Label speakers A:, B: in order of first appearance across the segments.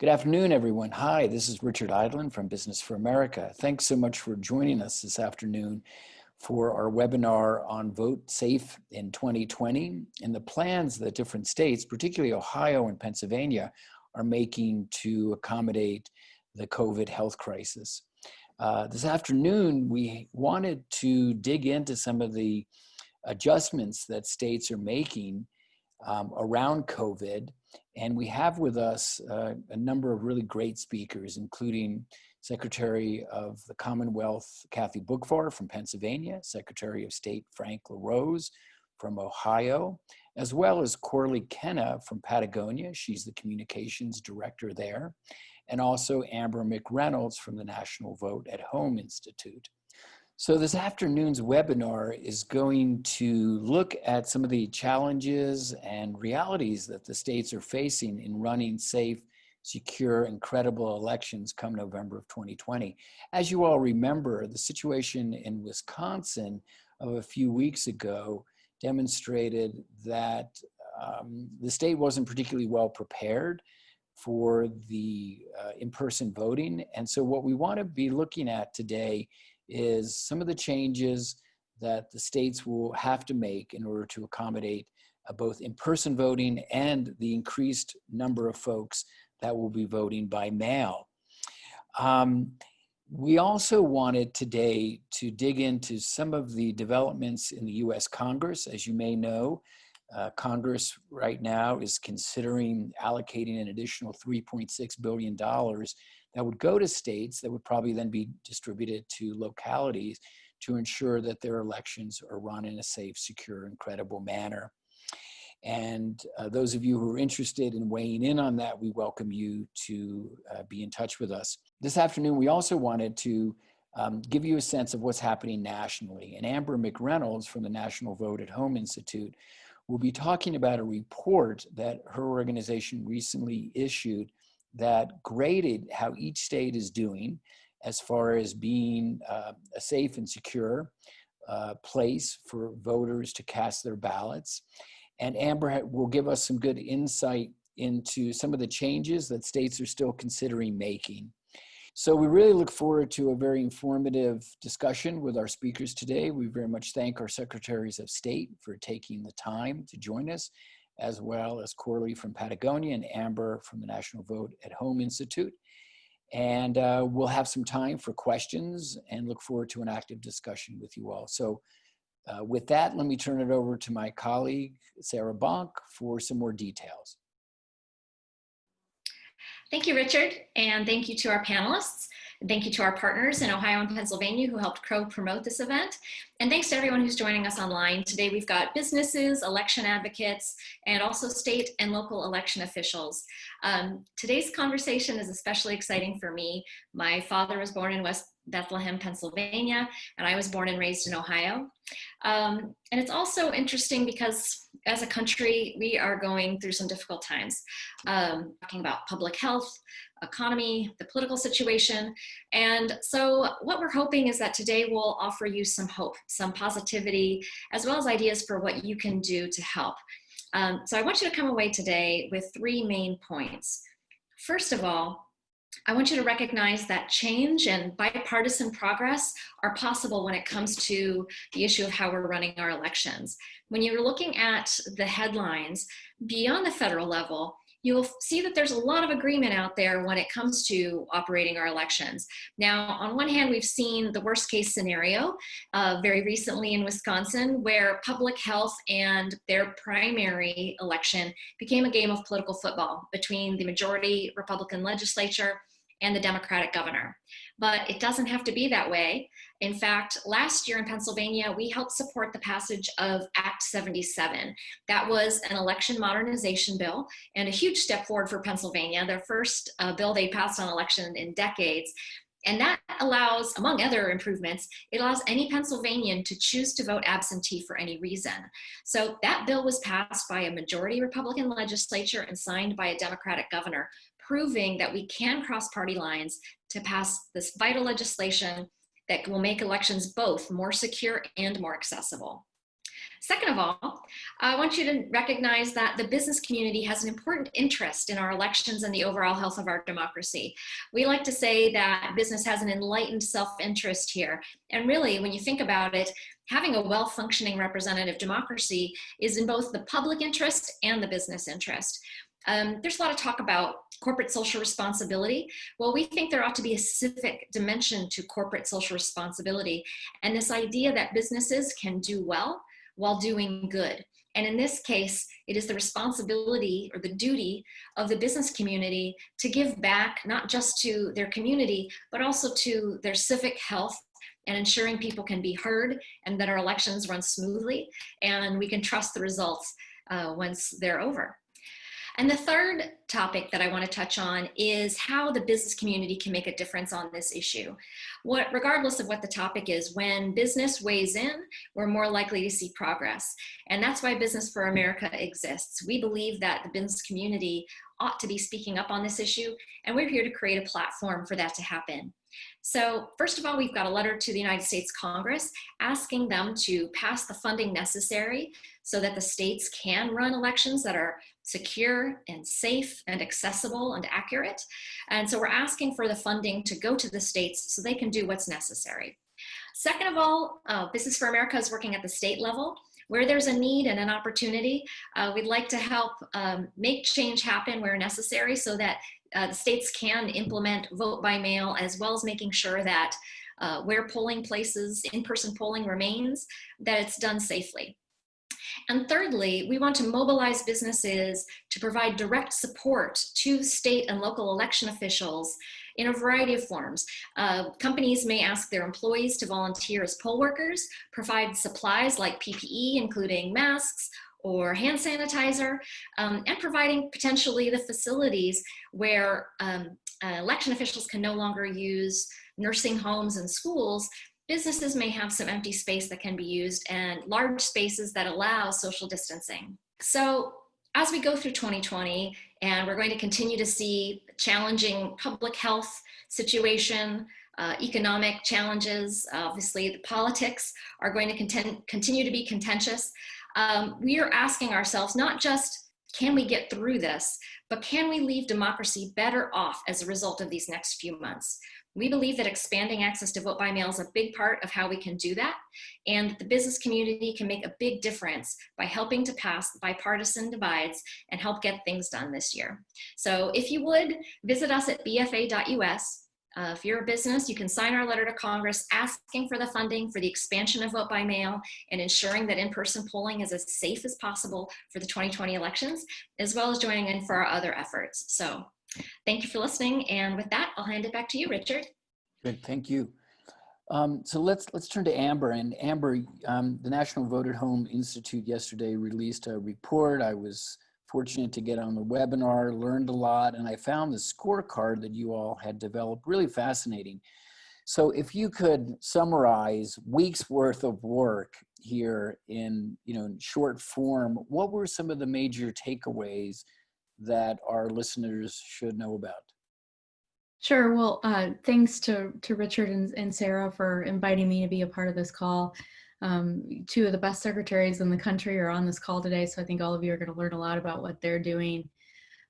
A: Good afternoon, everyone. Hi, this is Richard Eidlin from Business for America. Thanks so much for joining us this afternoon for our webinar on Vote Safe in 2020 and the plans that different states, particularly Ohio and Pennsylvania, are making to accommodate the COVID health crisis. This afternoon, we wanted to dig into some of the adjustments that states are making around COVID. And we have with us a number of really great speakers, including Secretary of the Commonwealth, Kathy Boockvar from Pennsylvania, Secretary of State Frank LaRose from Ohio, as well as Corley Kenna from Patagonia. She's the communications director there. And also Amber McReynolds from the National Vote at Home Institute. So this afternoon's webinar is going to look at some of the challenges and realities that the states are facing in running safe, secure, and credible elections come November of 2020. As you all remember, the situation in Wisconsin of a few weeks ago demonstrated that the state wasn't particularly well prepared for the in-person voting. And so what we want to be looking at today is some of the changes that the states will have to make in order to accommodate both in-person voting and the increased number of folks that will be voting by mail. We also wanted today to dig into some of the developments in the US Congress. As you may know, Congress right now is considering allocating an additional $3.6 billion that would go to states that would probably then be distributed to localities to ensure that their elections are run in a safe, secure, and credible manner. And those of you who are interested in weighing in on that, we welcome you to be in touch with us. This afternoon, we also wanted to give you a sense of what's happening nationally. And Amber McReynolds from the National Vote at Home Institute will be talking about a report that her organization recently issued that graded how each state is doing as far as being a safe and secure place for voters to cast their ballots. And Amber will give us some good insight into some of the changes that states are still considering making. So we really look forward to a very informative discussion with our speakers today. We very much thank our Secretaries of State for taking the time to join us, as well as Corley from Patagonia and Amber from the National Vote at Home Institute. And we'll have some time for questions and look forward to an active discussion with you all. So with that, let me turn it over to my colleague, Sarah Bonk, for some more details.
B: Thank you, Richard, and thank you to our panelists. And thank you to our partners in Ohio and Pennsylvania who helped promote this event. And thanks to everyone who's joining us online. Today we've got businesses, election advocates, and also state and local election officials. Today's conversation is especially exciting for me. My father was born in West Bethlehem, Pennsylvania, and I was born and raised in Ohio. And it's also interesting because as a country, we are going through some difficult times, talking about public health, economy, the political situation. And so what we're hoping is that today will offer you some hope, some positivity, as well as ideas for what you can do to help. So I want you to come away today with three main points. First of all, I want you to recognize that change and bipartisan progress are possible when it comes to the issue of how we're running our elections. When you're looking at the headlines beyond the federal level, you'll see that there's a lot of agreement out there when it comes to operating our elections. Now, on one hand, we've seen the worst case scenario very recently in Wisconsin, where public health and their primary election became a game of political football between the majority Republican legislature and the Democratic governor. But it doesn't have to be that way. In fact, last year in Pennsylvania, we helped support the passage of Act 77. That was an election modernization bill and a huge step forward for Pennsylvania, their first bill they passed on election in decades. And that allows, among other improvements, it allows any Pennsylvanian to choose to vote absentee for any reason. So that bill was passed by a majority Republican legislature and signed by a Democratic governor, proving that we can cross party lines to pass this vital legislation that will make elections both more secure and more accessible. Second of all, I want you to recognize that the business community has an important interest in our elections and the overall health of our democracy. We like to say that business has an enlightened self-interest here. And really, when you think about it, having a well-functioning representative democracy is in both the public interest and the business interest. There's a lot of talk about corporate social responsibility. Well, we think there ought to be a civic dimension to corporate social responsibility, and this idea that businesses can do well while doing good. And in this case, it is the responsibility or the duty of the business community to give back, not just to their community, but also to their civic health and ensuring people can be heard and that our elections run smoothly and we can trust the results once they're over. And the third topic that I want to touch on is how the business community can make a difference on this issue. Regardless of what the topic is, when business weighs in, we're more likely to see progress. And that's why Business for America exists. We believe that the business community ought to be speaking up on this issue, and we're here to create a platform for that to happen. So first of all, we've got a letter to the United States Congress asking them to pass the funding necessary so that the states can run elections that are secure and safe and accessible and accurate. And so we're asking for the funding to go to the states so they can do what's necessary. Second of all, Business for America is working at the state level. Where there's a need and an opportunity, we'd like to help make change happen where necessary so that the states can implement vote by mail, as well as making sure that where polling places, in-person polling remains, that it's done safely. And thirdly, we want to mobilize businesses to provide direct support to state and local election officials in a variety of forms. Companies may ask their employees to volunteer as poll workers, provide supplies like PPE, including masks or hand sanitizer, and providing potentially the facilities where election officials can no longer use nursing homes and schools. Businesses may have some empty space that can be used and large spaces that allow social distancing. So as we go through 2020, and we're going to continue to see challenging public health situation, economic challenges, obviously the politics are going to continue to be contentious. We are asking ourselves, not just can we get through this, but can we leave democracy better off as a result of these next few months? We believe that expanding access to vote by mail is a big part of how we can do that, and the business community can make a big difference by helping to pass bipartisan divides and help get things done this year. So if you would, visit us at bfa.us. If you're a business, you can sign our letter to Congress asking for the funding for the expansion of vote by mail and ensuring that in-person polling is as safe as possible for the 2020 elections, as well as joining in for our other efforts. So thank you for listening. And with that, I'll hand it back to you, Richard.
A: Good, thank you. So let's turn to Amber. And Amber, the National Vote at Home Institute yesterday released a report. I was fortunate to get on the webinar, learned a lot, and I found the scorecard that you all had developed really fascinating. So if you could summarize weeks worth of work here in short form, what were some of the major takeaways that our listeners should know about?
C: Sure. Well, thanks to Richard and Sarah for inviting me to be a part of this call. Two of the best secretaries in the country are on this call today, so I think all of you are going to learn a lot about what they're doing.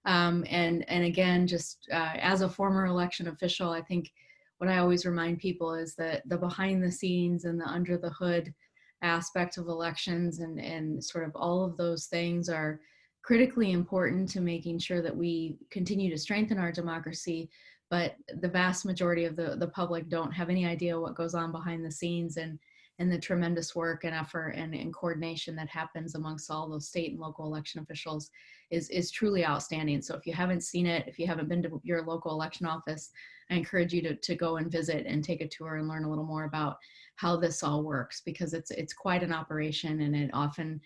C: And again, just as a former election official, I think what I always remind people is that the behind the scenes and the under the hood aspect of elections and sort of all of those things are critically important to making sure that we continue to strengthen our democracy. But the vast majority of the public don't have any idea what goes on behind the scenes and the tremendous work and effort and coordination that happens amongst all those state and local election officials is truly outstanding. So if you haven't seen it, if you haven't been to your local election office, I encourage you to go and visit and take a tour and learn a little more about how this all works, because it's quite an operation and it often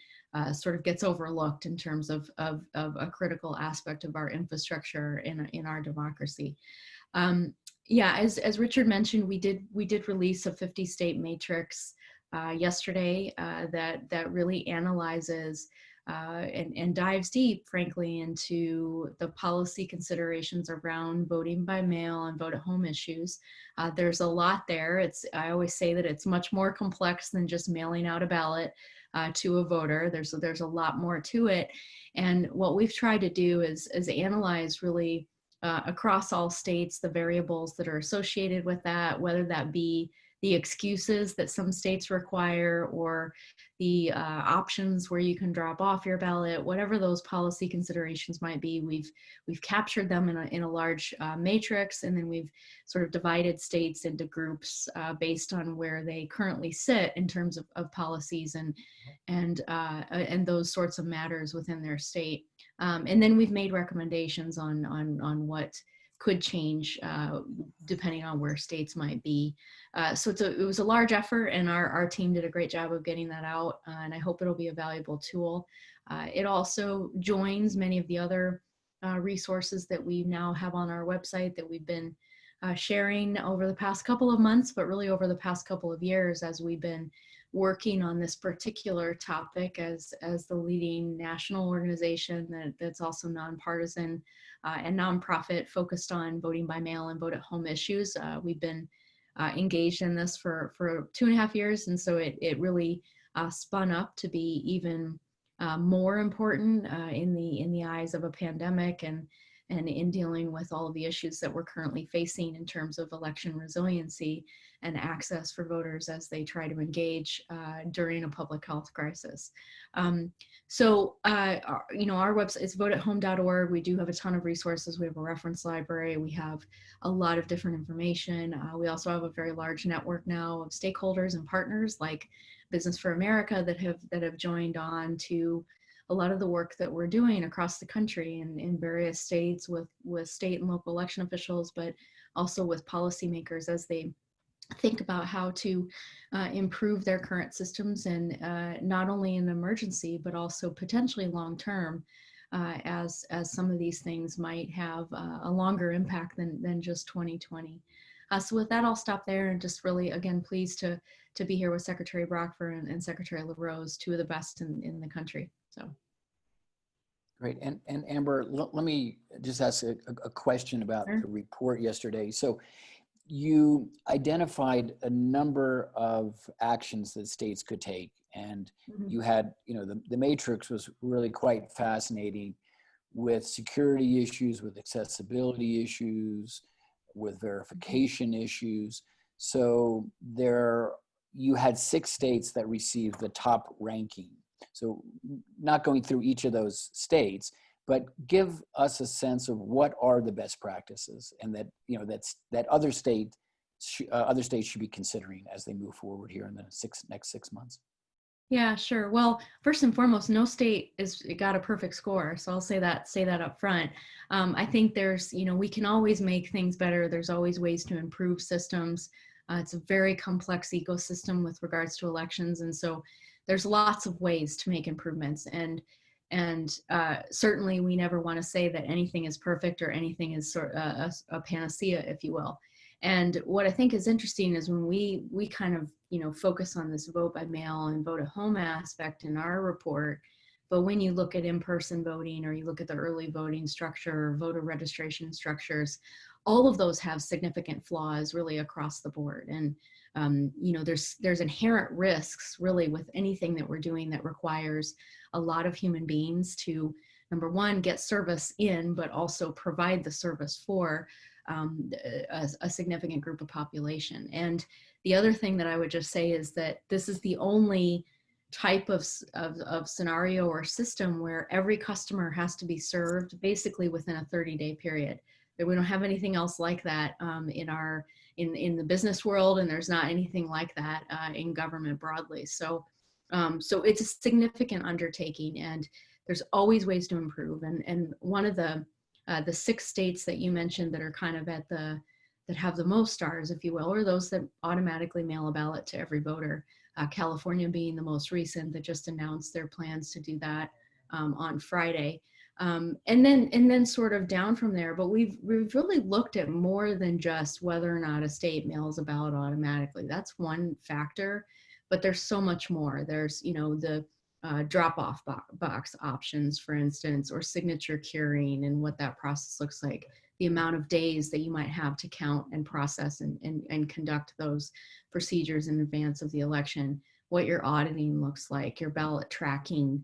C: sort of gets overlooked in terms of a critical aspect of our infrastructure in our democracy. Yeah, as Richard mentioned, we did release a 50-state matrix yesterday that really analyzes and dives deep, frankly, into the policy considerations around voting by mail and vote at home issues. There's a lot there. I always say that it's much more complex than just mailing out a ballot. to a voter. There's a lot more to it. And what we've tried to do is analyze really across all states the variables that are associated with that, whether that be the excuses that some states require or the options where you can drop off your ballot, whatever those policy considerations might be. We've captured them in a large matrix, and then we've sort of divided states into groups based on where they currently sit in terms of policies and those sorts of matters within their state. And then we've made recommendations on what could change depending on where states might be. So it was a large effort, and our team did a great job of getting that out, and I hope it'll be a valuable tool. It also joins many of the other resources that we now have on our website that we've been sharing over the past couple of months, but really over the past couple of years as we've been working on this particular topic as the leading national organization that's also nonpartisan and nonprofit focused on voting by mail and vote at home issues. We've been engaged in this for 2.5 years, and so it really spun up to be even more important in the eyes of a pandemic and in dealing with all of the issues that we're currently facing in terms of election resiliency and access for voters as they try to engage during a public health crisis. So our website is voteathome.org. We do have a ton of resources. We have a reference library. We have a lot of different information. We also have a very large network now of stakeholders and partners like Business for America that have joined on to a lot of the work that we're doing across the country and in various states with state and local election officials, but also with policymakers as they think about how to improve their current systems and not only in emergency, but also potentially long-term as some of these things might have a longer impact than just 2020. So with that, I'll stop there and just really, again, pleased to be here with Secretary Boockvar and Secretary LaRose, two of the best in the country. So.
A: Great. And Amber, let me just ask a question about
C: Sure.
A: the report yesterday. So you identified a number of actions that states could take, and you had, the matrix was really quite fascinating with security issues, with accessibility issues, with verification issues. So you had 6 states that received the top ranking. So not going through each of those states, but give us a sense of what are the best practices, and that that other states should be considering as they move forward here in the next 6 months.
C: Yeah, sure. Well, first and foremost, no state got a perfect score. So I'll say that up front. I think there's, we can always make things better. There's always ways to improve systems. It's a very complex ecosystem with regards to elections. And so there's lots of ways to make improvements. And certainly we never want to say that anything is perfect or anything is sort of a panacea, if you will. And what I think is interesting is when we kind of, focus on this vote by mail and vote at home aspect in our report, but when you look at in-person voting or you look at the early voting structure or voter registration structures, all of those have significant flaws really across the board. And there's inherent risks really with anything that we're doing that requires a lot of human beings to, number one, get service in, but also provide the service for a significant group of population. And the other thing that I would just say is that this is the only type of scenario or system where every customer has to be served basically within a 30-day period. We don't have anything else like that in the business world, and there's not anything like that in government broadly. So it's a significant undertaking, and there's always ways to improve. And one of the 6 states that you mentioned that are kind of that have the most stars, if you will, are those that automatically mail a ballot to every voter. California being the most recent that just announced their plans to do that on Friday. And then sort of down from there, but we've really looked at more than just whether or not a state mails a ballot automatically. That's one factor, but there's so much more. There's, the drop-off box options, for instance, or signature curing and what that process looks like, the amount of days that you might have to count and process and conduct those procedures in advance of the election. what your auditing looks like, your ballot tracking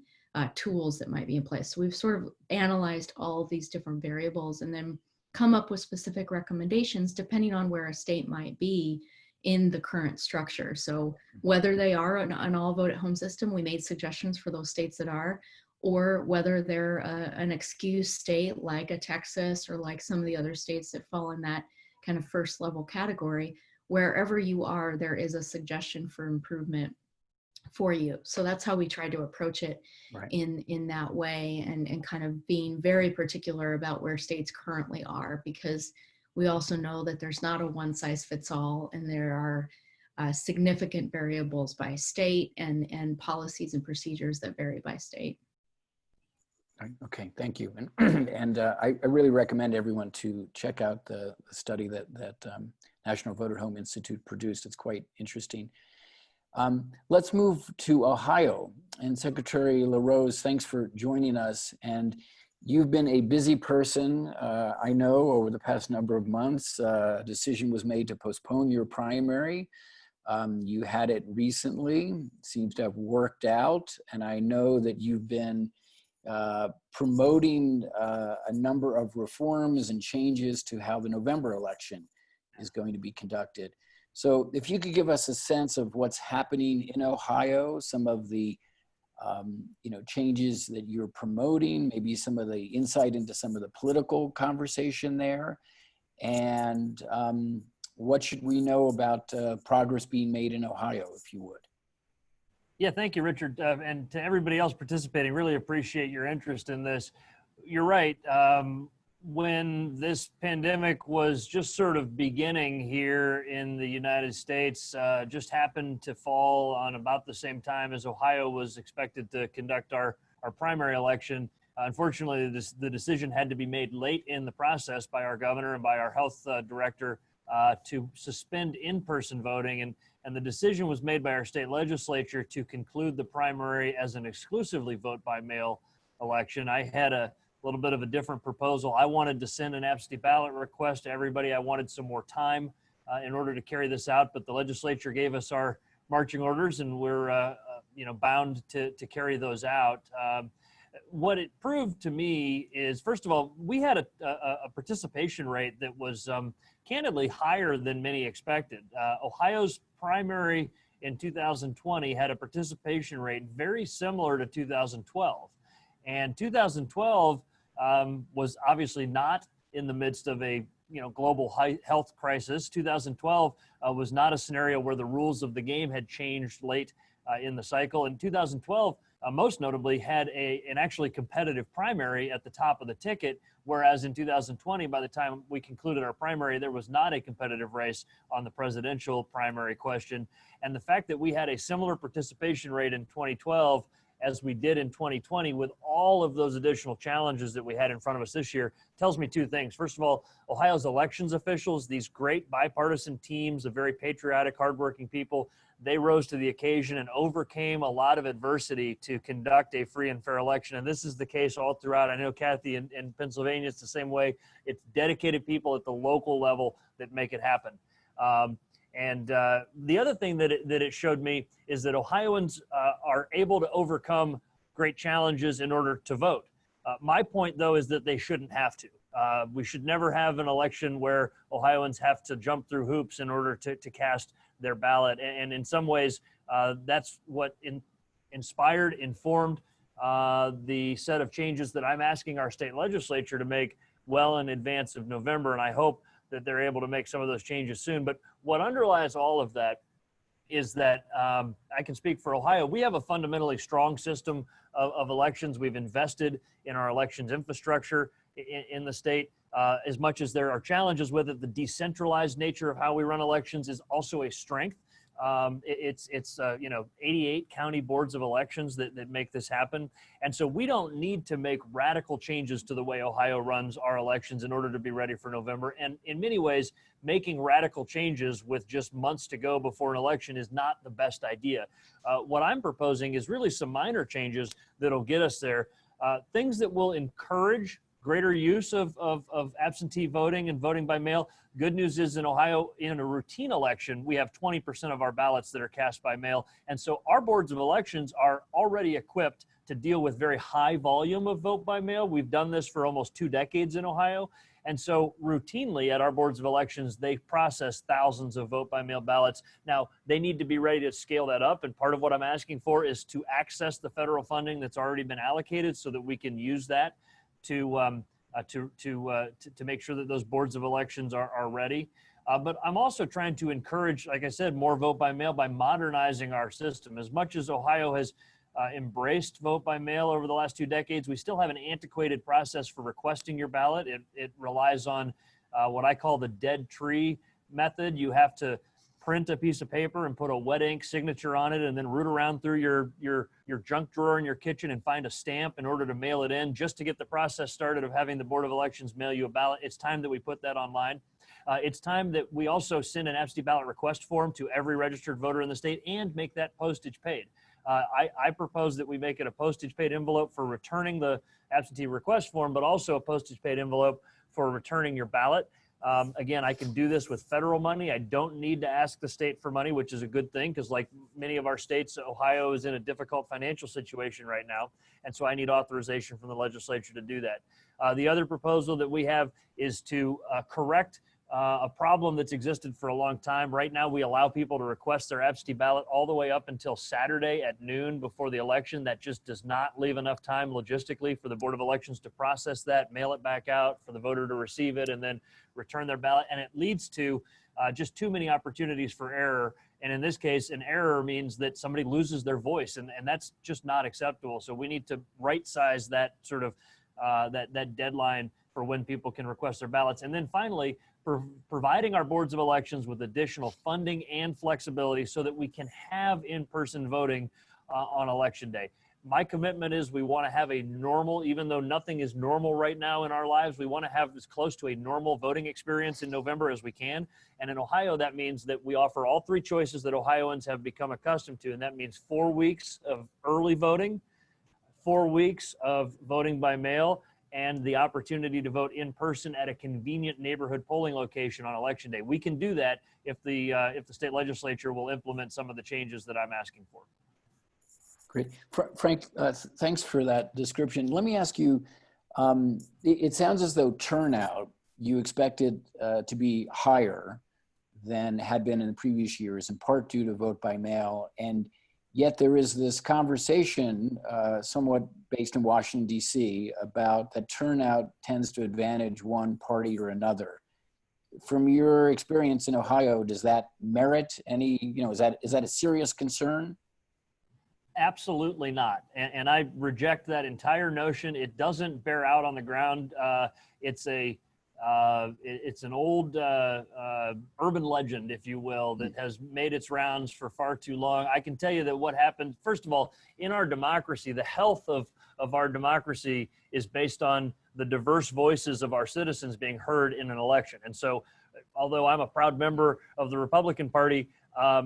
C: tools that might be in place. So we've sort of analyzed all of these different variables and then come up with specific recommendations depending on where a state might be in the current structure. So whether they are an all vote at home system, we made suggestions for those states that are, or whether they're an excused state like a Texas or like some of the other states that fall in that kind of first level category. Wherever you are, there is a suggestion for improvement for you. So that's how we try to approach it in that way, and kind of being very particular about where states currently are, because we also know that there's not a one size fits all, and there are significant variables by state and policies and procedures that vary by state.
A: Okay, thank you. And I really recommend everyone to check out the study that National Vote at Home Institute produced. It's quite interesting. Let's move to Ohio. And Secretary LaRose, thanks for joining us. And you've been a busy person, I know, over the past number of months. A decision was made to postpone your primary. You had it recently, seems to have worked out. And I know that you've been promoting a number of reforms and changes to how the November election is going to be conducted. So if you could give us a sense of what's happening in Ohio, some of the changes that you're promoting, maybe some of the insight into some of the political conversation there, and what should we know about progress being made in Ohio, if you would?
D: Yeah, thank you, Richard. And to everybody else participating, really appreciate your interest in this. You're right. When this pandemic was just sort of beginning here in the United States, just happened to fall on about the same time as Ohio was expected to conduct our primary election. Unfortunately, the decision had to be made late in the process by our governor and by our health director to suspend in-person voting. And the decision was made by our state legislature to conclude the primary as an exclusively vote-by-mail election. I had a little bit of a different proposal. I wanted to send an absentee ballot request to everybody. I wanted some more time in order to carry this out, but the legislature gave us our marching orders, and we're bound to carry those out. What it proved to me is, first of all, we had a participation rate that was candidly higher than many expected. Ohio's primary in 2020 had a participation rate very similar to 2012. And 2012 was obviously not in the midst of a global health crisis. 2012 was not a scenario where the rules of the game had changed late in the cycle. And 2012, most notably, had an actually competitive primary at the top of the ticket, whereas in 2020, by the time we concluded our primary, there was not a competitive race on the presidential primary question. And the fact that we had a similar participation rate in 2012 as we did in 2020 with all of those additional challenges that we had in front of us this year tells me two things. First of all, Ohio's elections officials, these great bipartisan teams of very patriotic, hardworking people, they rose to the occasion and overcame a lot of adversity to conduct a free and fair election. And this is the case all throughout. I know, Kathy, in Pennsylvania, it's the same way. It's dedicated people at the local level that make it happen. And the other thing that it showed me is that Ohioans are able to overcome great challenges in order to vote. My point, though, is that they shouldn't have to. We should never have an election where Ohioans have to jump through hoops in order to cast their ballot. And in some ways, that's what inspired, informed the set of changes that I'm asking our state legislature to make well in advance of November. And I hope that they're able to make some of those changes soon. But what underlies all of that is that I can speak for Ohio. We have a fundamentally strong system of elections. We've invested in our elections infrastructure in the state. As much as there are challenges with it, the decentralized nature of how we run elections is also a strength. It's 88 county boards of elections that make this happen. And so we don't need to make radical changes to the way Ohio runs our elections in order to be ready for November. And in many ways, making radical changes with just months to go before an election is not the best idea. What I'm proposing is really some minor changes that'll get us there. Things that will encourage greater use of absentee voting and voting by mail. Good news is in Ohio, in a routine election, we have 20% of our ballots that are cast by mail. And so our boards of elections are already equipped to deal with very high volume of vote by mail. We've done this for almost 2 decades in Ohio. And so routinely at our boards of elections, they process thousands of vote by mail ballots. Now, they need to be ready to scale that up. And part of what I'm asking for is to access the federal funding that's already been allocated so that we can use that to make sure that those boards of elections are ready. But I'm also trying to encourage, like I said, more vote by mail by modernizing our system. As much as Ohio has embraced vote by mail over the last 2 decades, we still have an antiquated process for requesting your ballot. It relies on what I call the dead tree method. You have to print a piece of paper and put a wet ink signature on it and then root around through your junk drawer in your kitchen and find a stamp in order to mail it in just to get the process started of having the Board of Elections mail you a ballot. It's time that we put that online. It's time that we also send an absentee ballot request form to every registered voter in the state and make that postage paid. I propose that we make it a postage paid envelope for returning the absentee request form, but also a postage paid envelope for returning your ballot. Again, I can do this with federal money. I don't need to ask the state for money, which is a good thing because like many of our states, Ohio is in a difficult financial situation right now. And so I need authorization from the legislature to do that. The other proposal that we have is to correct a problem that's existed for a long time. Right now, we allow people to request their absentee ballot all the way up until Saturday at noon before the election. That just does not leave enough time logistically for the Board of Elections to process that, mail it back out, for the voter to receive it, and then return their ballot. And it leads to just too many opportunities for error. And in this case, an error means that somebody loses their voice, and that's just not acceptable. So we need to right size that sort of that deadline for when people can request their ballots. And then finally, providing our boards of elections with additional funding and flexibility so that we can have in-person voting on election day. My commitment is we want to have a normal, even though nothing is normal right now in our lives, we want to have as close to a normal voting experience in November as we can. And in Ohio, that means that we offer all 3 choices that Ohioans have become accustomed to. And that means 4 weeks of early voting, 4 weeks of voting by mail, and the opportunity to vote in person at a convenient neighborhood polling location on election day. We can do that if the state legislature will implement some of the changes that I'm asking for.
A: Great. Frank, thanks for that description. Let me ask you, it sounds as though turnout, you expected to be higher than had been in the previous years, in part due to vote by mail. And yet there is this conversation, somewhat based in Washington, D.C., about that turnout tends to advantage one party or another. From your experience in Ohio, does that merit any, is that a serious concern?
D: Absolutely not. And I reject that entire notion. It doesn't bear out on the ground. It's an old urban legend, if you will, that has made its rounds for far too long. I can tell you that what happened, first of all, in our democracy, the health of our democracy is based on the diverse voices of our citizens being heard in an election. And so, although I'm a proud member of the Republican Party,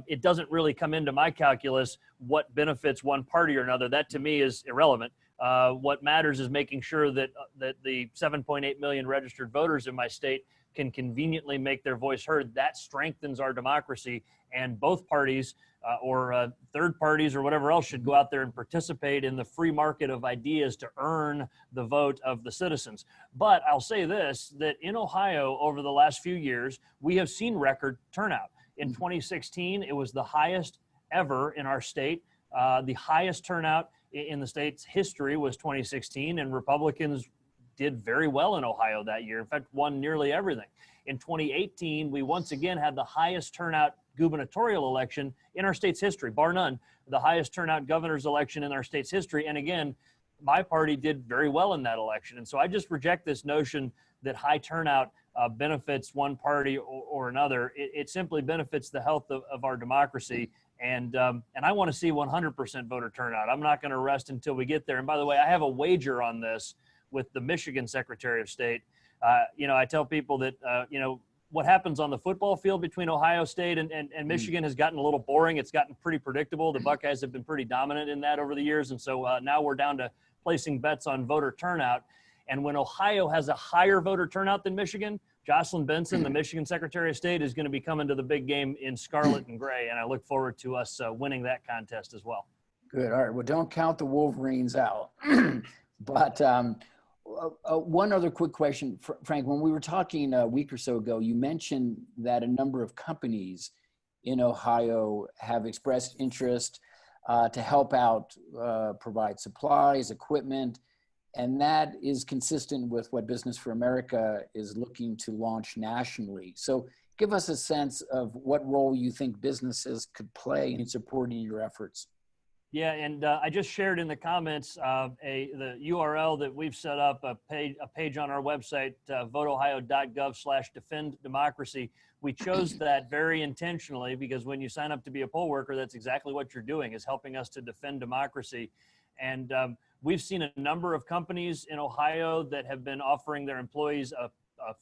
D: it doesn't really come into my calculus what benefits one party or another. That to me is irrelevant. What matters is making sure that the 7.8 million registered voters in my state can conveniently make their voice heard. That strengthens our democracy, and both parties or third parties or whatever else should go out there and participate in the free market of ideas to earn the vote of the citizens. But I'll say this, that in Ohio over the last few years, we have seen record turnout. In 2016, it was the highest ever in our state. The highest turnout in the state's history was 2016, and Republicans did very well in Ohio that year. In fact, won nearly everything. In 2018, we once again had the highest turnout gubernatorial election in our state's history, bar none, the highest turnout governor's election in our state's history. And again, my party did very well in that election. And so I just reject this notion that high turnout benefits one party or another. It simply benefits the health of our democracy. And I want to see 100% voter turnout. I'm not going to rest until we get there. And by the way, I have a wager on this with the Michigan Secretary of State. I tell people that, what happens on the football field between Ohio State and Michigan has gotten a little boring. It's gotten pretty predictable. The Buckeyes have been pretty dominant in that over the years. And so now we're down to placing bets on voter turnout. And when Ohio has a higher voter turnout than Michigan, Jocelyn Benson, the Michigan Secretary of State, is going to be coming to the big game in scarlet and gray. And I look forward to us winning that contest as well.
A: Good. All right. Well, don't count the Wolverines out. But one other quick question, Frank. When we were talking a week or so ago, you mentioned that a number of companies in Ohio have expressed interest to help out, provide supplies, equipment, and that is consistent with what Business for America is looking to launch nationally. So give us a sense of what role you think businesses could play in supporting your efforts.
D: Yeah, and I just shared in the comments the URL that we've set up, a page on our website, voteohio.gov/defenddemocracy. We chose that very intentionally because when you sign up to be a poll worker, that's exactly what you're doing, is helping us to defend democracy. And we've seen a number of companies in Ohio that have been offering their employees a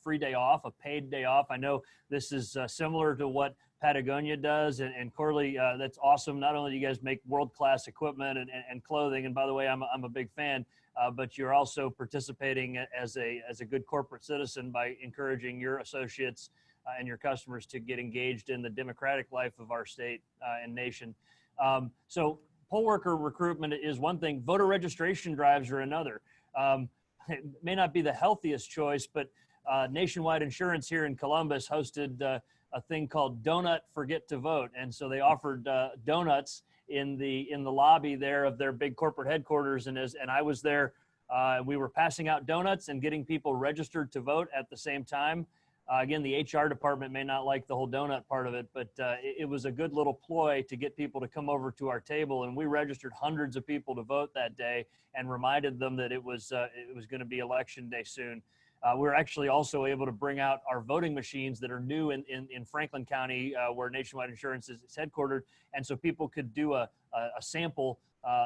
D: free day off, a paid day off. I know this is similar to what Patagonia does, and Corley, that's awesome. Not only do you guys make world-class equipment and clothing, and by the way, I'm a big fan, but you're also participating as a good corporate citizen by encouraging your associates and your customers to get engaged in the democratic life of our state and nation. So poll worker recruitment is one thing. Voter registration drives are another. It may not be the healthiest choice, but Nationwide Insurance here in Columbus hosted a thing called Donut Forget to Vote. And so they offered donuts in the lobby there of their big corporate headquarters. And I was there, we were passing out donuts and getting people registered to vote at the same time. Again, the HR department may not like the whole donut part of it, but it was a good little ploy to get people to come over to our table. And we registered hundreds of people to vote that day and reminded them that it was going to be election day soon. We're actually also able to bring out our voting machines that are new in Franklin County, where Nationwide Insurance is headquartered. And so people could do a sample.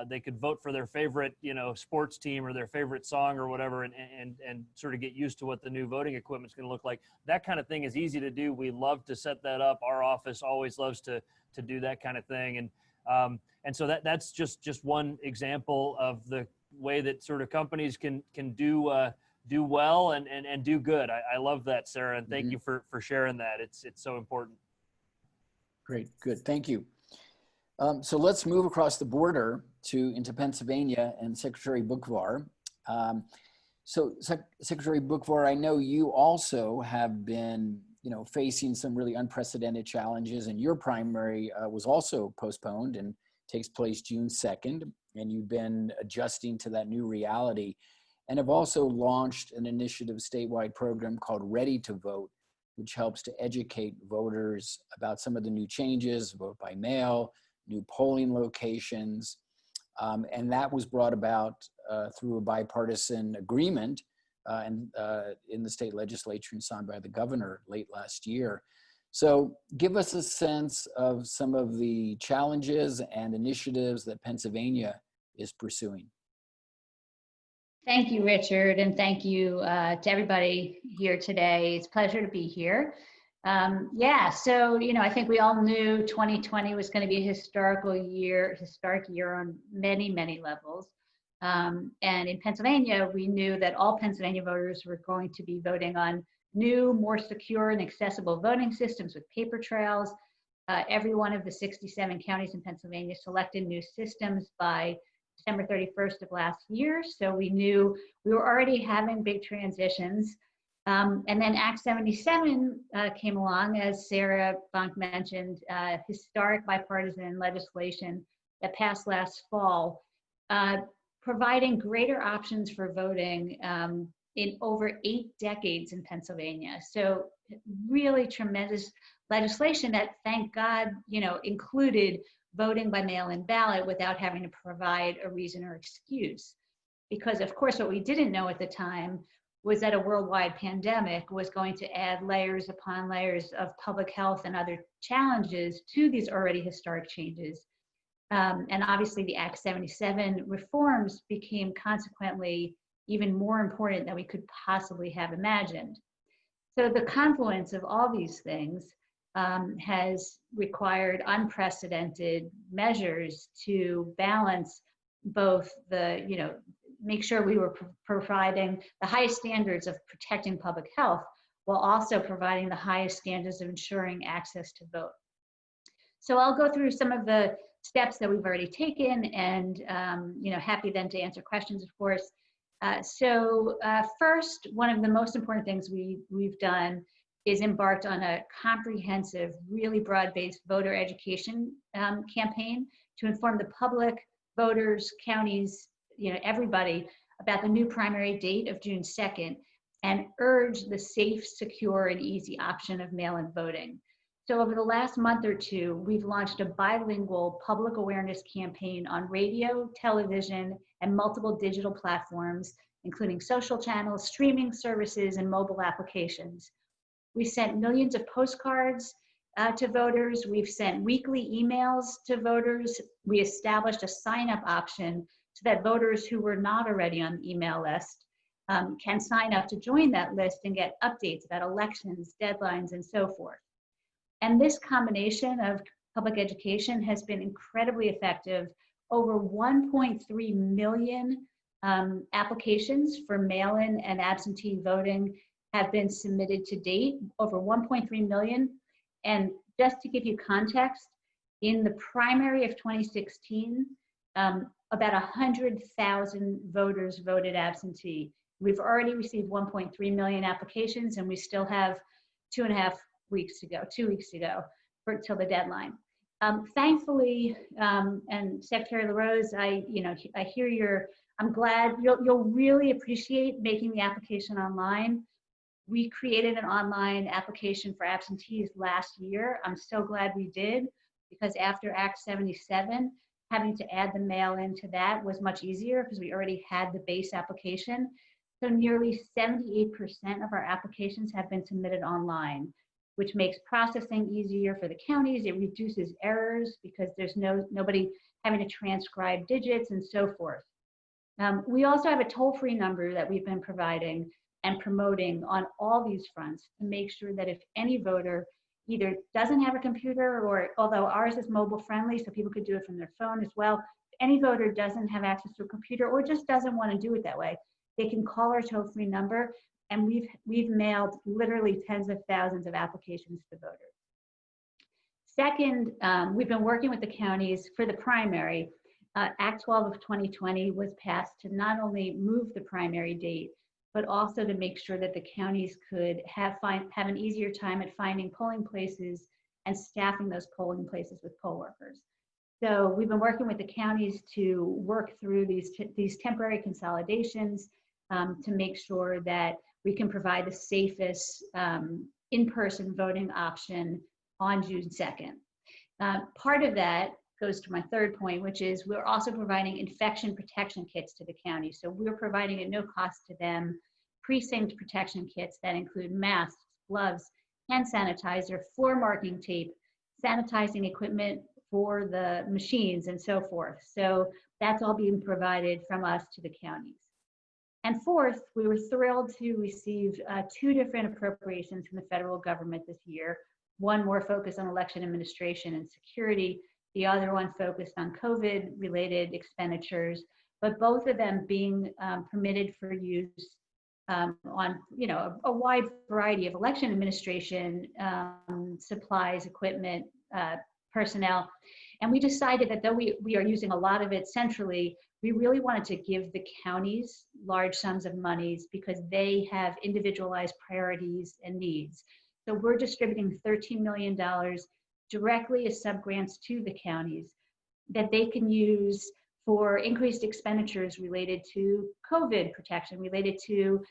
D: They could vote for their favorite, sports team or their favorite song or whatever, and sort of get used to what the new voting equipment is going to look like. That kind of thing is easy to do. We love to set that up. Our office always loves to do that kind of thing. And so that's just one example of the way that sort of companies can do well and do good. I love that, Sarah, and thank you for sharing that. It's so important.
A: Great, good, thank you. So let's move across the border into Pennsylvania and Secretary Boockvar. So Secretary Boockvar, I know you also have been facing some really unprecedented challenges, and your primary was also postponed and takes place June 2nd, and you've been adjusting to that new reality, and have also launched an initiative statewide program called Ready to Vote, which helps to educate voters about some of the new changes, vote by mail, new polling locations. And that was brought about through a bipartisan agreement in the state legislature and signed by the governor late last year. So give us a sense of some of the challenges and initiatives that Pennsylvania is pursuing.
E: Thank you, Richard, and thank you to everybody here today. It's a pleasure to be here. So I think we all knew 2020 was going to be a historic year on many, many levels. And in Pennsylvania, we knew that all Pennsylvania voters were going to be voting on new, more secure and accessible voting systems with paper trails. Every one of the 67 counties in Pennsylvania selected new systems by December 31st of last year. So we knew we were already having big transitions. And then Act 77 came along, as Sarah Bonk mentioned, historic bipartisan legislation that passed last fall, providing greater options for voting in over 8 decades in Pennsylvania. So really tremendous legislation that, thank God, included voting by mail-in ballot without having to provide a reason or excuse. Because of course, what we didn't know at the time was that a worldwide pandemic was going to add layers upon layers of public health and other challenges to these already historic changes. And obviously the Act 77 reforms became consequently even more important than we could possibly have imagined. So the confluence of all these things has required unprecedented measures to balance both the make sure we were providing the highest standards of protecting public health while also providing the highest standards of ensuring access to vote. So I'll go through some of the steps that we've already taken, and happy then to answer questions, of course. First, one of the most important things we've done is embarked on a comprehensive, really broad-based voter education campaign to inform the public, voters, counties, everybody about the new primary date of June 2nd, and urge the safe, secure, and easy option of mail-in voting. So over the last month or two, we've launched a bilingual public awareness campaign on radio, television, and multiple digital platforms, including social channels, streaming services, and mobile applications. We sent millions of postcards to voters. We've sent weekly emails to voters. We established a sign-up option so that voters who were not already on the email list can sign up to join that list and get updates about elections, deadlines, and so forth. And this combination of public education has been incredibly effective. Over 1.3 million applications for mail-in and absentee voting have been submitted to date, over 1.3 million. And just to give you context, in the primary of 2016, about 100,000 voters voted absentee. We've already received 1.3 million applications, and we still have 2 weeks to go till the deadline. Thankfully, and Secretary LaRose, I hear I'm glad you'll really appreciate making the application online. We created an online application for absentees last year. I'm so glad we did, because after Act 77, having to add the mail-in to that was much easier because we already had the base application. So nearly 78% of our applications have been submitted online, which makes processing easier for the counties. It reduces errors because there's nobody having to transcribe digits and so forth. We also have a toll-free number that we've been providing and promoting on all these fronts to make sure that if any voter either doesn't have a computer, or although ours is mobile friendly, so people could do it from their phone as well, if any voter doesn't have access to a computer or just doesn't want to do it that way, they can call our toll-free number, and we've mailed literally tens of thousands of applications to voters. Second, we've been working with the counties for the primary. Act 12 of 2020 was passed to not only move the primary date, but also to make sure that the counties could have an easier time at finding polling places and staffing those polling places with poll workers. So we've been working with the counties to work through these temporary consolidations to make sure that we can provide the safest in-person voting option on June 2nd. Part of that goes to my third point, which is we're also providing infection protection kits to the county. So we're providing at no cost to them precinct protection kits that include masks, gloves, hand sanitizer, floor marking tape, sanitizing equipment for the machines, and so forth. So that's all being provided from us to the counties. And fourth, we were thrilled to receive 2 different appropriations from the federal government this year. One more focused on election administration and security, the other one focused on COVID-related expenditures, but both of them being permitted for use on a wide variety of election administration supplies, equipment, personnel. And we decided that though we are using a lot of it centrally, we really wanted to give the counties large sums of monies because they have individualized priorities and needs. So we're distributing $13 million directly as subgrants to the counties that they can use for increased expenditures related to COVID protection, related to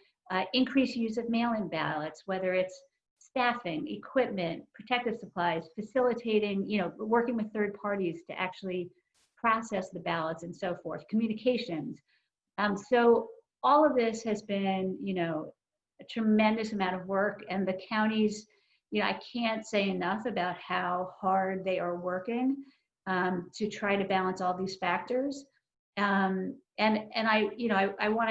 E: increased use of mail-in ballots, whether it's staffing, equipment, protective supplies, facilitating, working with third parties to actually process the ballots and so forth, communications. So all of this has been, a tremendous amount of work, and the counties, I can't say enough about how hard they are working to try to balance all these factors. And I want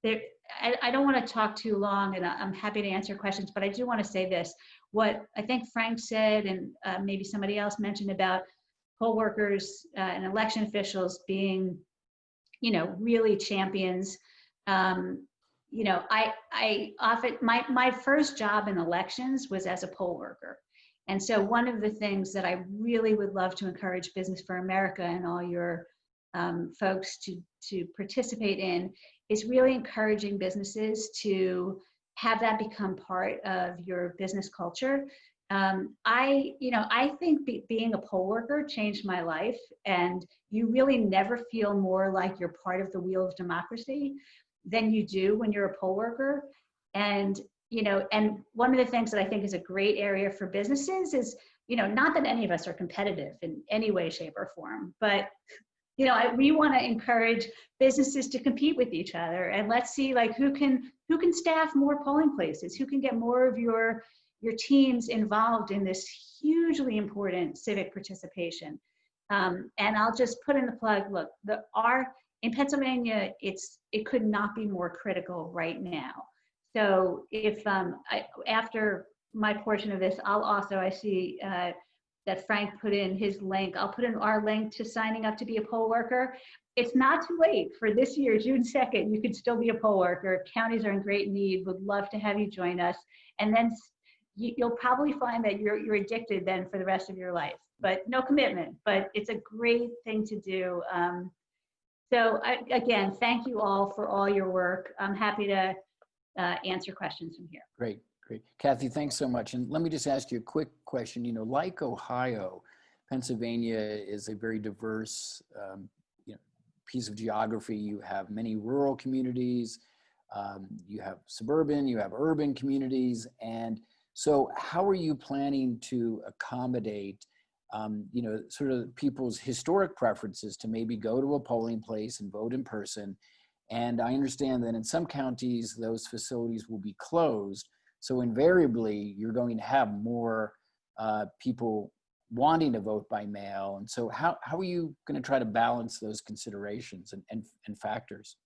E: to, I don't want to talk too long, and I'm happy to answer questions, but I do want to say this. What I think Frank said, and maybe somebody else mentioned about poll workers and election officials being really champions. I often, my first job in elections was as a poll worker. And so one of the things that I really would love to encourage Business for America and all your folks to participate in is really encouraging businesses to have that become part of your business culture. I think being a poll worker changed my life, and you really never feel more like you're part of the wheel of democracy than you do when you're a poll worker. And and one of the things that I think is a great area for businesses is, not that any of us are competitive in any way, shape, or form, but we want to encourage businesses to compete with each other, and let's see like who can staff more polling places, who can get more of your teams involved in this hugely important civic participation. And I'll just put in the plug. Look, in Pennsylvania, it could not be more critical right now. So if after my portion of this, I see that Frank put in his link. I'll put in our link to signing up to be a poll worker. It's not too late for this year, June 2nd. You could still be a poll worker. Counties are in great need. Would love to have you join us. And then you'll probably find that you're addicted then for the rest of your life. But no commitment. But it's a great thing to do. Again, thank you all for all your work. I'm happy to answer questions from here.
A: Great. Kathy, thanks so much. And let me just ask you a quick question. Like Ohio, Pennsylvania is a very diverse piece of geography. You have many rural communities, you have suburban, you have urban communities. And so how are you planning to accommodate sort of people's historic preferences to maybe go to a polling place and vote in person? And I understand that in some counties, those facilities will be closed. So invariably, you're going to have more people wanting to vote by mail. And so how are you going to try to balance those considerations and factors?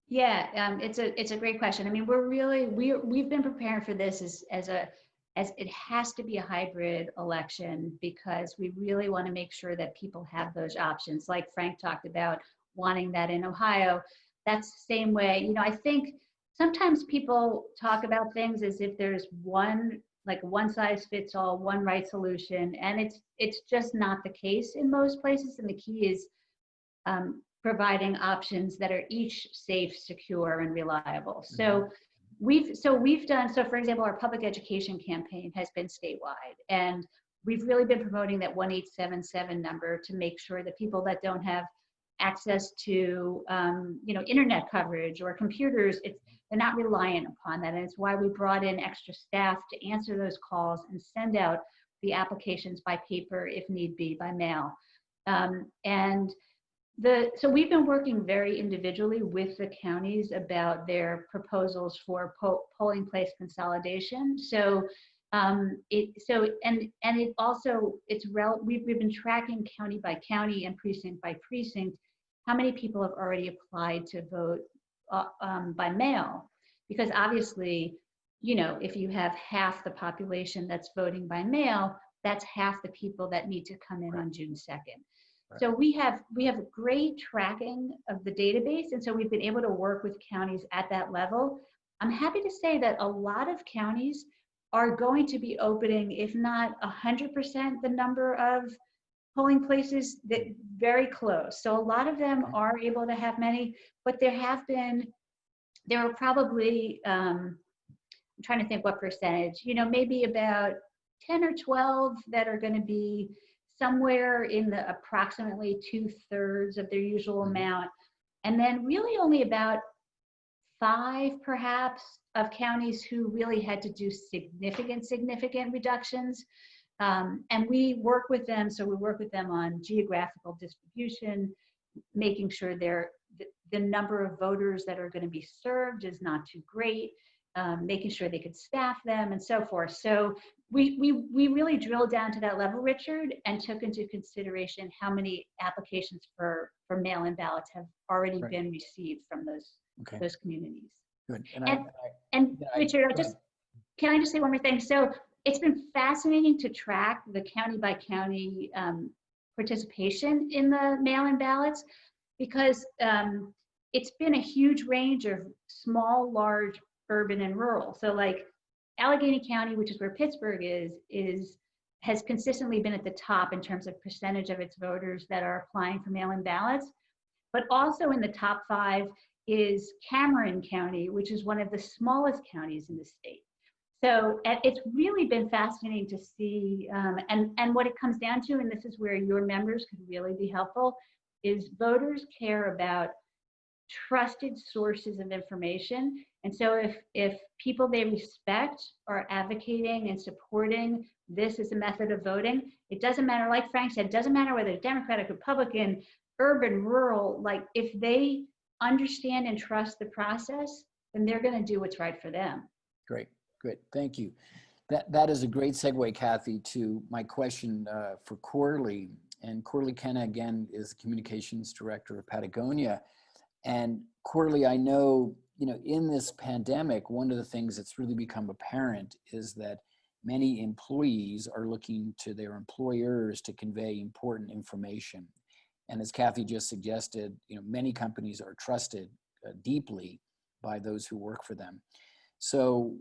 E: Yeah, it's a great question. I mean, we've been preparing for this as it has to be a hybrid election, because we really want to make sure that people have those options. Like Frank talked about wanting that in Ohio. That's the same way. I think sometimes people talk about things as if there's one size fits all, one right solution, and it's just not the case in most places. And the key is providing options that are each safe, secure, and reliable. So we've done, for example, our public education campaign has been statewide, and we've really been promoting that 1-877 number to make sure that people that don't have access to internet coverage or computers, they're not reliant upon that. And it's why we brought in extra staff to answer those calls and send out the applications by paper, if need be, by mail. So we've been working very individually with the counties about their proposals for polling place consolidation. We've been tracking county by county and precinct by precinct how many people have already applied to vote by mail, because obviously, if you have half the population that's voting by mail, that's half the people that need to come in on June 2nd. Right. So we have great tracking of the database, and so we've been able to work with counties at that level. I'm happy to say that a lot of counties are going to be opening, if not 100% the number of polling places, that very close. So a lot of them are able to have many, but there are probably, I'm trying to think what percentage, maybe about 10 or 12 that are going to be somewhere in the approximately 2/3 of their usual amount. And then really only about 5 perhaps of counties who really had to do significant reductions. And we work with them. So we work with them on geographical distribution, making sure the number of voters that are going to be served is not too great, making sure they could staff them and so forth. So we really drilled down to that level, Richard, and took into consideration how many applications for mail-in ballots have already been received from those communities.
A: Good.
E: Richard, can I just say one more thing? So it's been fascinating to track the county by county participation in the mail-in ballots. because it's been a huge range of small, large, urban, and rural. So like Allegheny County, which is where Pittsburgh has consistently been at the top in terms of percentage of its voters that are applying for mail-in ballots. But also in the top 5 is Cameron County, which is one of the smallest counties in the state. So it's really been fascinating to see, and what it comes down to, and this is where your members could really be helpful, is voters care about trusted sources of information. And so if people they respect are advocating and supporting this as a method of voting, it doesn't matter, like Frank said, it doesn't matter whether Democratic, Republican, urban, rural, like if they understand and trust the process, then they're going to do what's right for them.
A: Great. Thank you. That is a great segue, Kathy, to my question for Corley. And Corley Kenna, again, is the communications director of Patagonia. And Corley, I know, in this pandemic, one of the things that's really become apparent is that many employees are looking to their employers to convey important information. And as Kathy just suggested, many companies are trusted deeply by those who work for them. So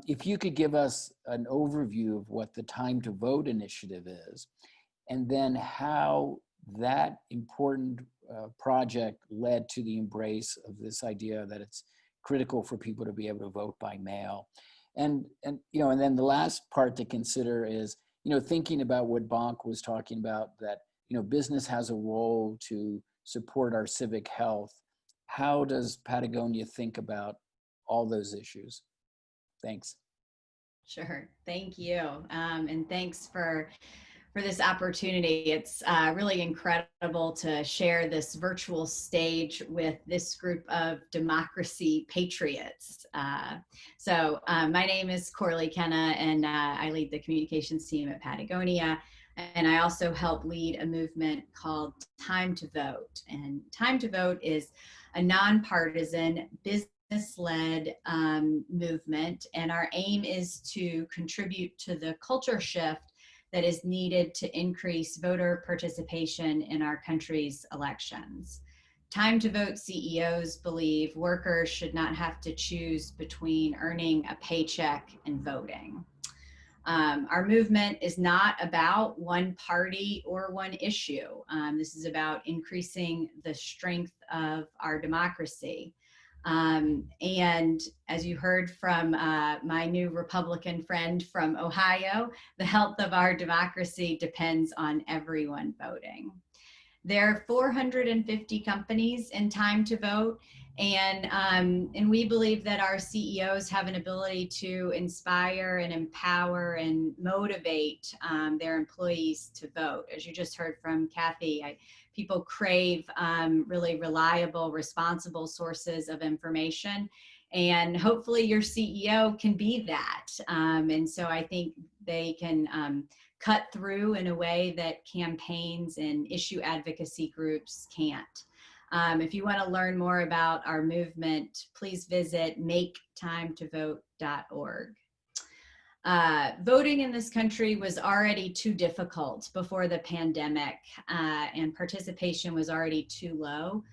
A: if you could give us an overview of what the Time to Vote initiative is, and then how that important project led to the embrace of this idea that it's critical for people to be able to vote by mail. And then the last part to consider is, thinking about what Bonk was talking about, that, business has a role to support our civic health. How does Patagonia think about all those issues? Thanks.
F: Sure. Thank you. And thanks for this opportunity. It's really incredible to share this virtual stage with this group of democracy patriots. So my name is Corley Kenna, and I lead the communications team at Patagonia. And I also help lead a movement called Time to Vote. And Time to Vote is a nonpartisan business-led movement. And our aim is to contribute to the culture shift that is needed to increase voter participation in our country's elections. Time to Vote CEOs believe workers should not have to choose between earning a paycheck and voting. Our movement is not about one party or one issue. This is about increasing the strength of our democracy. And as you heard from my new Republican friend from Ohio, the health of our democracy depends on everyone voting. There are 450 companies in Time to Vote, and we believe that our CEOs have an ability to inspire and empower and motivate their employees to vote. As you just heard from Kathy, people crave really reliable, responsible sources of information. And hopefully your CEO can be that. And so I think they can cut through in a way that campaigns and issue advocacy groups can't. If you want to learn more about our movement, please visit maketimetovote.org. Voting in this country was already too difficult before the pandemic, and participation was already too low.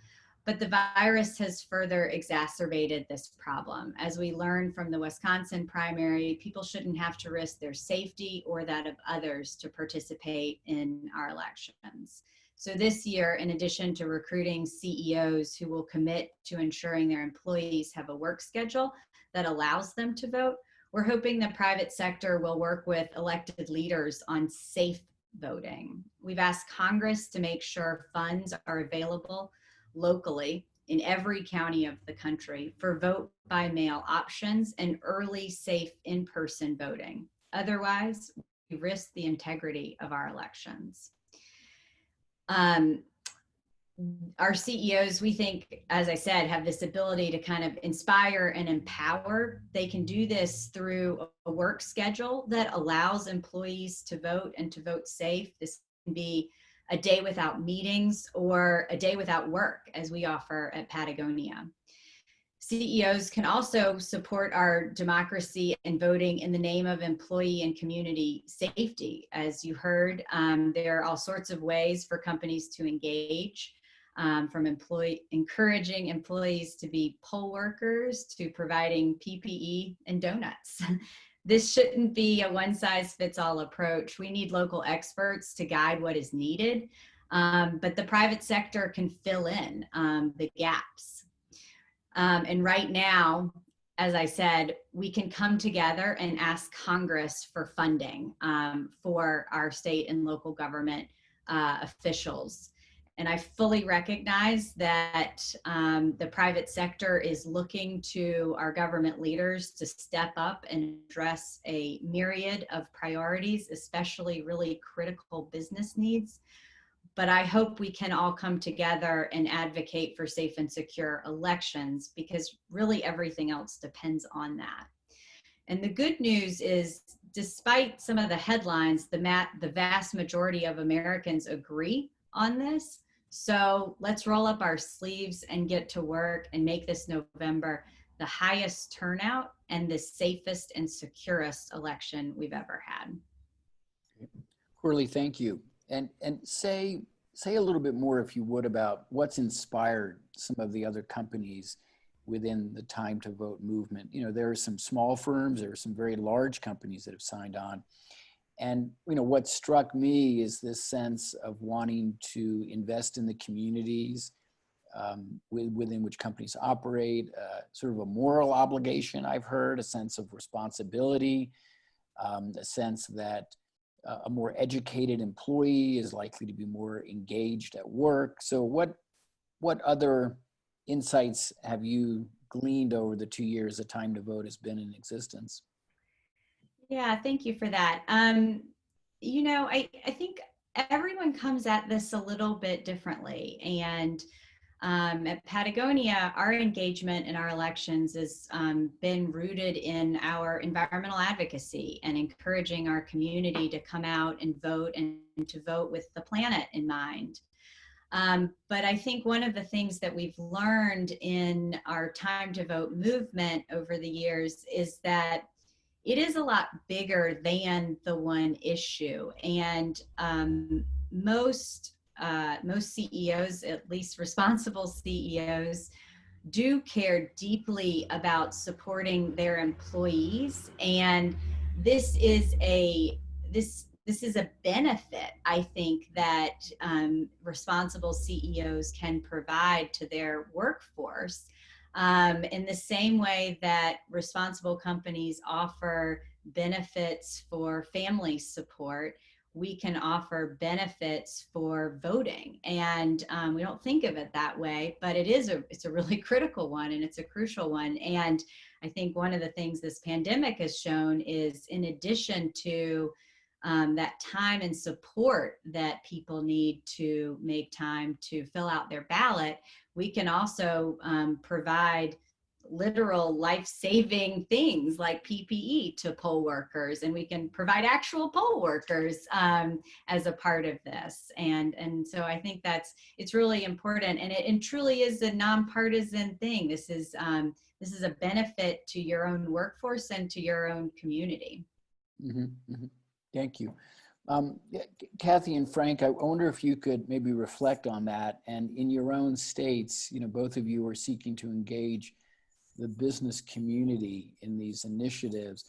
F: But the virus has further exacerbated this problem. As we learned from the Wisconsin primary, people shouldn't have to risk their safety or that of others to participate in our elections. So this year, in addition to recruiting CEOs who will commit to ensuring their employees have a work schedule that allows them to vote, we're hoping the private sector will work with elected leaders on safe voting. We've asked Congress to make sure funds are available locally in every county of the country for vote by mail options and early, safe, in-person voting. Otherwise, we risk the integrity of our elections. Our CEOs, we think, as I said, have this ability to kind of inspire and empower. They can do this through a work schedule that allows employees to vote and to vote safe. This can be a day without meetings or a day without work, as we offer at Patagonia. CEOs can also support our democracy and voting in the name of employee and community safety. As you heard, there are all sorts of ways for companies to engage. from encouraging employees to be poll workers to providing PPE and donuts. This shouldn't be a one-size-fits-all approach. We need local experts to guide what is needed, but the private sector can fill in the gaps. And right now, as I said, we can come together and ask Congress for funding for our state and local government officials. And I fully recognize that the private sector is looking to our government leaders to step up and address a myriad of priorities, especially really critical business needs. But I hope we can all come together and advocate for safe and secure elections, because really everything else depends on that. And the good news is, despite some of the headlines, the vast majority of Americans agree on this. So let's roll up our sleeves and get to work and make this November the highest turnout and the safest and securest election we've ever had.
A: Corley, thank you. And say a little bit more, if you would, about what's inspired some of the other companies within the Time to Vote movement. You know, there are some small firms, there are some very large companies that have signed on. And, you know, what struck me is this sense of wanting to invest in the communities within which companies operate, sort of a moral obligation, I've heard, a sense of responsibility, a sense that a more educated employee is likely to be more engaged at work. So what other insights have you gleaned over the 2 years that Time to Vote has been in existence?
F: Yeah, thank you for that. You know, I think everyone comes at this a little bit differently. And at Patagonia, our engagement in our elections has been rooted in our environmental advocacy and encouraging our community to come out and vote, and to vote with the planet in mind. But I think one of the things that we've learned in our Time to Vote movement over the years is that it is a lot bigger than the one issue. And most CEOs, at least responsible CEOs, do care deeply about supporting their employees. And this is a benefit, I think, that responsible CEOs can provide to their workforce. In the same way that responsible companies offer benefits for family support, we can offer benefits for voting. And we don't think of it that way, but it's a really critical one, and it's a crucial one. And I think one of the things this pandemic has shown is, in addition to that time and support that people need to make time to fill out their ballot, we can also provide literal life-saving things like PPE to poll workers, and we can provide actual poll workers as a part of this. And so I think it's really important, and it truly is a nonpartisan thing. This is a benefit to your own workforce and to your own community.
A: Mm-hmm, mm-hmm. Thank you. Kathy and Frank, I wonder if you could maybe reflect on that. And in your own states, you know, both of you are seeking to engage the business community in these initiatives.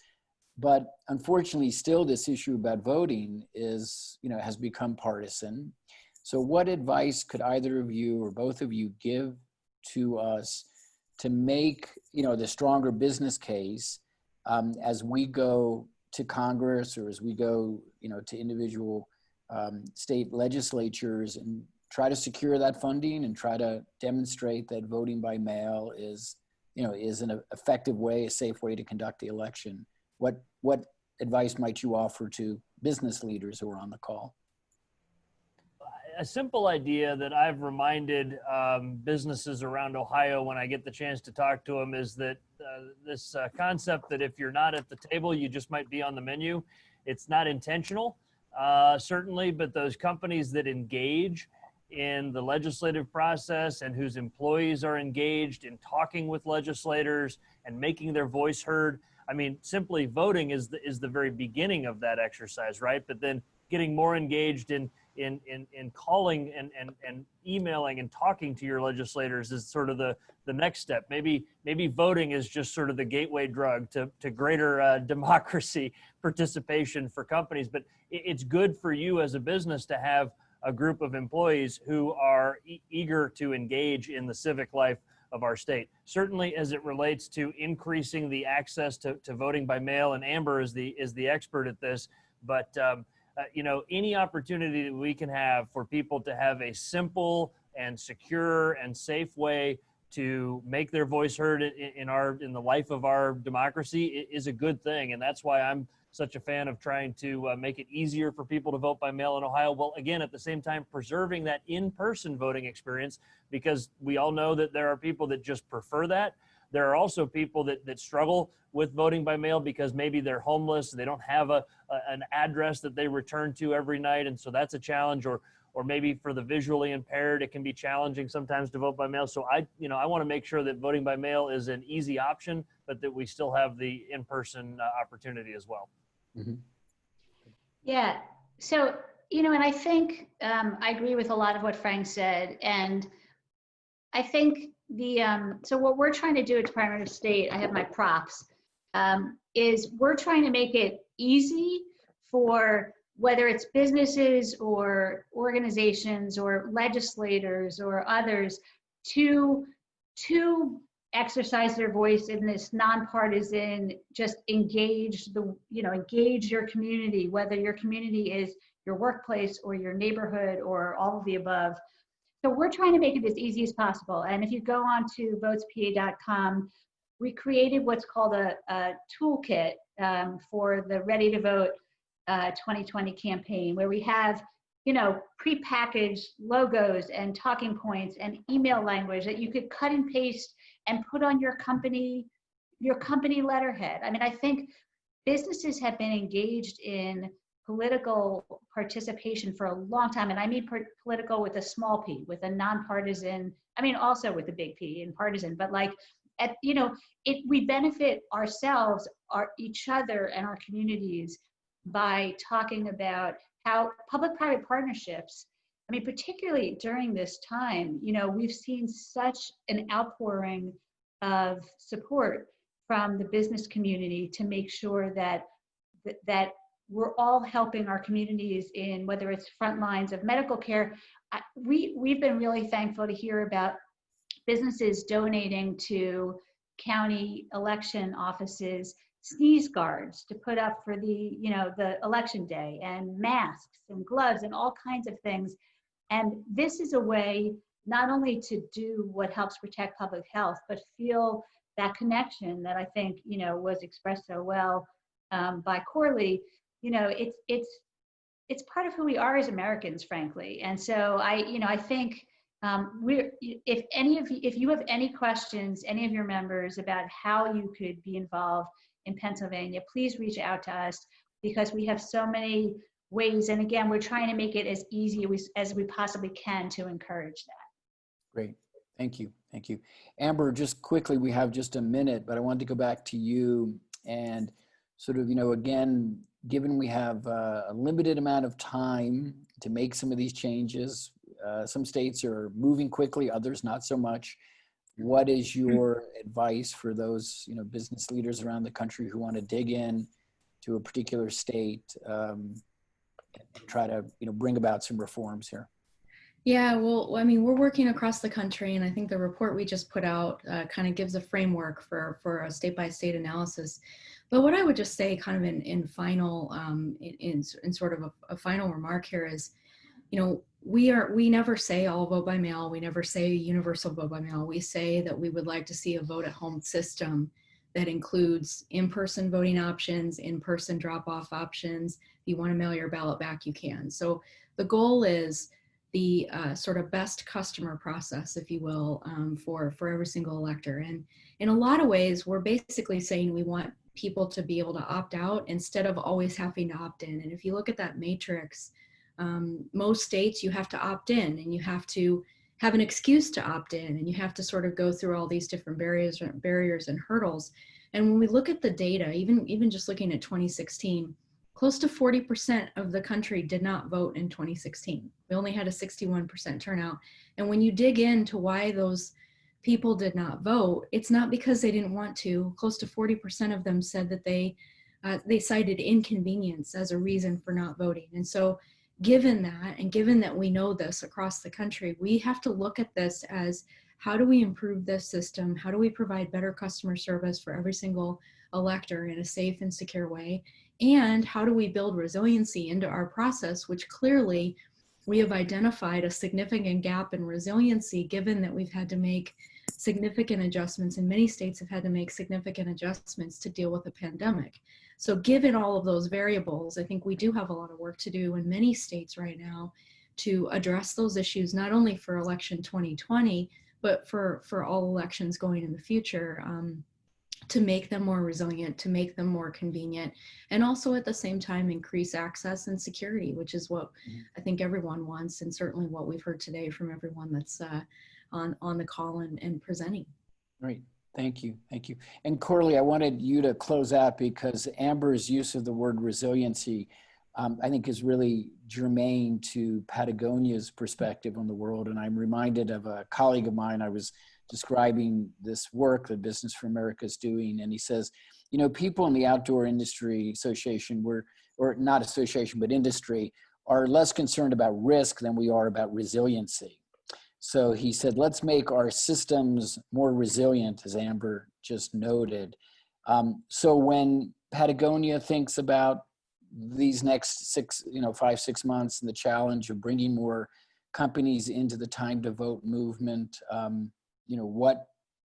A: But unfortunately, still this issue about voting is, you know, has become partisan. So what advice could either of you or both of you give to us to make, you know, the stronger business case as we go to Congress, or as we go, you know, to individual state legislatures, and try to secure that funding and try to demonstrate that voting by mail is, you know, is an effective way, a safe way to conduct the election? What advice might you offer to business leaders who are on the call?
D: A simple idea that I've reminded businesses around Ohio when I get the chance to talk to them is that this concept that if you're not at the table, you just might be on the menu. It's not intentional, certainly, but those companies that engage in the legislative process and whose employees are engaged in talking with legislators and making their voice heard. I mean, simply voting is the very beginning of that exercise, right? But then getting more engaged in in calling and emailing and talking to your legislators is sort of the next step. Maybe voting is just sort of the gateway drug to greater democracy participation for companies. But it's good for you as a business to have a group of employees who are eager to engage in the civic life of our state. Certainly as it relates to increasing the access to voting by mail, and Amber is the expert at this, but you know, any opportunity that we can have for people to have a simple and secure and safe way to make their voice heard in the life of our democracy is a good thing. And that's why I'm such a fan of trying to make it easier for people to vote by mail in Ohio. Well, again, at the same time, preserving that in-person voting experience, because we all know that there are people that just prefer that. There are also people that struggle with voting by mail because maybe they're homeless, they don't have an address that they return to every night, and so that's a challenge. Or maybe for the visually impaired, it can be challenging sometimes to vote by mail. So I want to make sure that voting by mail is an easy option, but that we still have the in-person opportunity as well.
A: Mm-hmm.
E: Yeah. So, you know, and I think I agree with a lot of what Frank said. And I think so what we're trying to do at Department of State, I have my props, is we're trying to make it easy for whether it's businesses or organizations or legislators or others to exercise their voice in this nonpartisan, just engage your community, whether your community is your workplace or your neighborhood or all of the above. So we're trying to make it as easy as possible. And if you go on to votespa.com, we created what's called a toolkit for the Ready to Vote 2020 campaign, where we have, you know, prepackaged logos and talking points and email language that you could cut and paste and put on your company letterhead. I mean, I think businesses have been engaged in political participation for a long time, and I mean political with a small p, with a nonpartisan. I mean, also with a big P in partisan, but like, we benefit ourselves, each other, and our communities by talking about how public-private partnerships, I mean, particularly during this time, you know, we've seen such an outpouring of support from the business community to make sure that we're all helping our communities in, whether it's front lines of medical care. We've been really thankful to hear about businesses donating to county election offices sneeze guards to put up for the election day, and masks and gloves and all kinds of things. And this is a way not only to do what helps protect public health, but feel that connection that I think, you know, was expressed so well by Corley. You know, it's part of who we are as Americans, frankly. And so I think if you have any questions, any of your members, about how you could be involved in Pennsylvania, please reach out to us, because we have so many ways. And again, we're trying to make it as easy as we possibly can to encourage that.
A: Great. Thank you. Thank you. Amber, just quickly, we have just a minute, but I wanted to go back to you and sort of, you know, again, given we have a limited amount of time to make some of these changes, some states are moving quickly, others not so much. What is your advice for those, you know, business leaders around the country who want to dig in to a particular state and try to, you know, bring about some reforms here?
C: Yeah, well, I mean, we're working across the country, and I think the report we just put out kind of gives a framework for a state-by-state analysis. But what I would just say, kind of in final, in sort of a final remark here is, you know, we never say all vote by mail. We never say universal vote by mail. We say that we would like to see a vote at home system that includes in-person voting options, in-person drop-off options. If you want to mail your ballot back, you can. So the goal is the sort of best customer process, if you will, for every single elector. And in a lot of ways, we're basically saying we want people to be able to opt out instead of always having to opt in. And if you look at that matrix, most states you have to opt in, and you have to have an excuse to opt in, and you have to sort of go through all these different barriers and hurdles. And when we look at the data, even just looking at 2016, close to 40% of the country did not vote in 2016. We only had a 61% turnout. And when you dig into why those people did not vote, it's not because they didn't want to. Close to 40% of them said that they cited inconvenience as a reason for not voting. And so given that, and given that we know this across the country, we have to look at this as, how do we improve this system? How do we provide better customer service for every single elector in a safe and secure way? And how do we build resiliency into our process, which clearly we have identified a significant gap in resiliency, given that we've had to make significant adjustments, and many states have had to make significant adjustments to deal with the pandemic. So given all of those variables, I think we do have a lot of work to do in many states right now to address those issues, not only for election 2020, but for all elections going in the future, to make them more resilient, to make them more convenient, and also at the same time increase access and security, which is what I think everyone wants, and certainly what we've heard today from everyone that's on the call and presenting.
A: Great. Thank you. Thank you. And Corley, I wanted you to close out because Amber's use of the word resiliency, I think, is really germane to Patagonia's perspective on the world. And I'm reminded of a colleague of mine. I was describing this work that Business for America is doing. And he says, you know, people in the Outdoor Industry Association or not association, but industry, are less concerned about risk than we are about resiliency. So he said, let's make our systems more resilient, as Amber just noted. So when Patagonia thinks about these next 5, 6 months and the challenge of bringing more companies into the time to vote movement,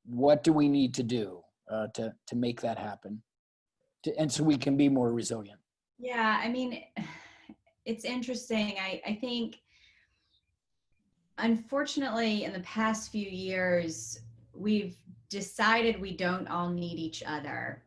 A: what do we need to do to make that happen? And so we can be more resilient.
F: Yeah, I mean, it's interesting. I think, unfortunately, in the past few years, we've decided we don't all need each other.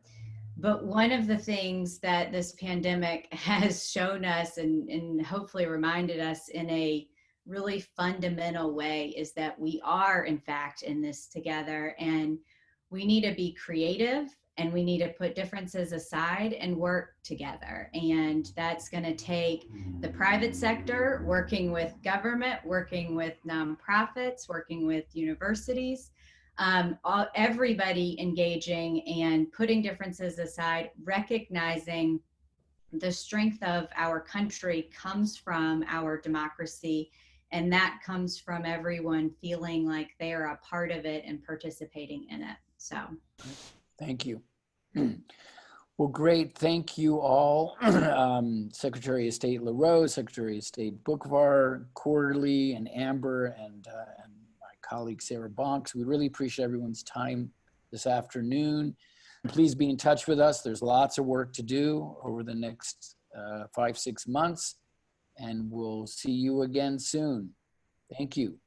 F: But one of the things that this pandemic has shown us and hopefully reminded us in a really fundamental way is that we are, in fact, in this together, and we need to be creative, and we need to put differences aside and work together. And that's going to take the private sector working with government, working with nonprofits, working with universities, everybody engaging and putting differences aside, recognizing the strength of our country comes from our democracy, and that comes from everyone feeling like they are a part of it and participating in it. So
A: thank you. Well, great. Thank you all. Secretary of State LaRose, Secretary of State Boockvar, Corley, and Amber, and my colleague Sarah Bonk. So we really appreciate everyone's time this afternoon. Please be in touch with us. There's lots of work to do over the next 5, 6 months, and we'll see you again soon. Thank you.